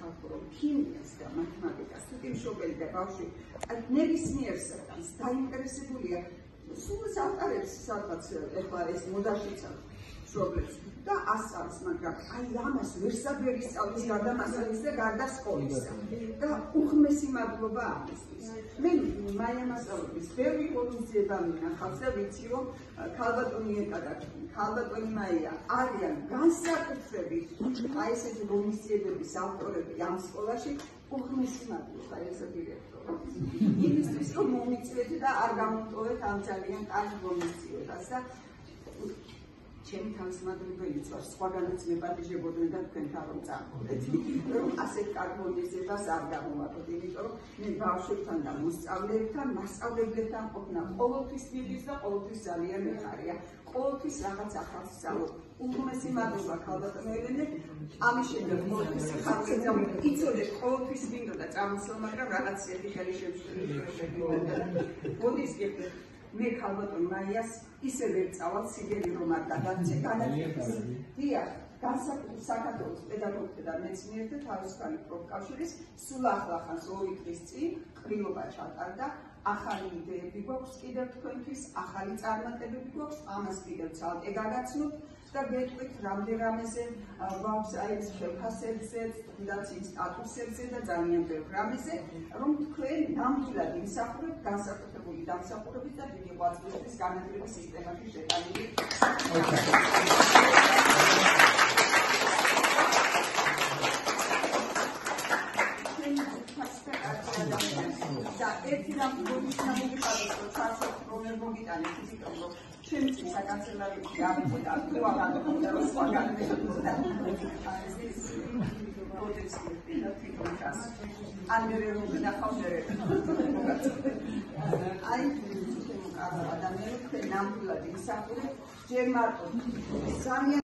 ხალხო რომ ქიმიას და მათემატიკას თუ მშობელი და ბავშვი ნებისმიერ საკითხს დაინტერესებულია სულ ავტარებს სადღაც ეხლა ეს მოდაშიც მშობლებს და ასწავს, მაგრამ აი ამას ვერსაბერი სწავლის გარდა მასალის და გარდა სკოლისა და უხმესი მადლობა ამისთვის. მე მაია მასწავლებლის ბევრი ღონისძიება მინახავს და ვიცი რომ ქალბატონი ეკა და ქალბატონი მაია არიან განსაკუთრებით აი ესეთი ღონისძიებების ავტორები ამ სკოლაში უხმესი მადლობა ესა დირექტორ. იმისთვის რომ მომიწვიეთ და არ გამოტოვეთ ამ ძალიან კარგ ღონისძიებას და ჩემი თავისმადლებელი წვარ სხვაგანაც მებადიჟებოდნენ და თქვენთან რომ წამოვიდეთ რომ ასეთ კარგ ღონისძიებას არ გამოვაკოთ იმიტომ რომ მე ბავშვებთან და მასწავლებლებთან ყოფნა ყოველთვის მიდის და ყოველთვის ძალიან მეხარია ყოველთვის რაღაც ახალს ვსწავლობ უღმესი მადლობა ქალბატონო ელენე ამის შემდეგ ყოველთვის ხალხი იცოდე ყოველთვის მინდოდა წამოსვლა მაგრამ რაღაც ერთი ხელი შემშევლებული ღონისძიებები მე ქალბატონ მაიას ისე ვერ წავალ სიგელი რომ არ დაგაცე განათლების. დიახ, განსაკუთრებით საქართველოს პედაგოგთა და მეცნიერთა თავისუფალი პროფკავშირის სულ ახლახანს 2 დღის წინ ყრილობა ჩატარდა. ახალი იდეები გვაქვს კიდევ თქვენთვის, ახალი წარმატებები გვაქვს, ამას კიდევ ცალკე გაგაცნობთ და გეტყვით რამდენამეზე გვაქვს აი ეს შეფასებზე, თუნდაც იმ სტატუსებზე და ძალიან ბევრ რამეზე, რომ თქვენ ნამდვილად იმსახურებთ განსაკუთრებული დამსახურებით და დიდი ღვაწლისთვის განათლების სისტემაში შეტანილი. და ერთი რამ მოგიტანეთ რომ ჩარჩო პრობლემა მოგიტანეთ იმიტომ რომ ჩემი საკანცელარიო გამოდა თუ აღარ მქონდა რომ სხვა განმეორდა ეს პროდუქცია და თვითონაც ანდერე რომ ნახავდერე აი ადამიანები ნამდვილად იმსახურებთ ჯერ მარტო ძალიან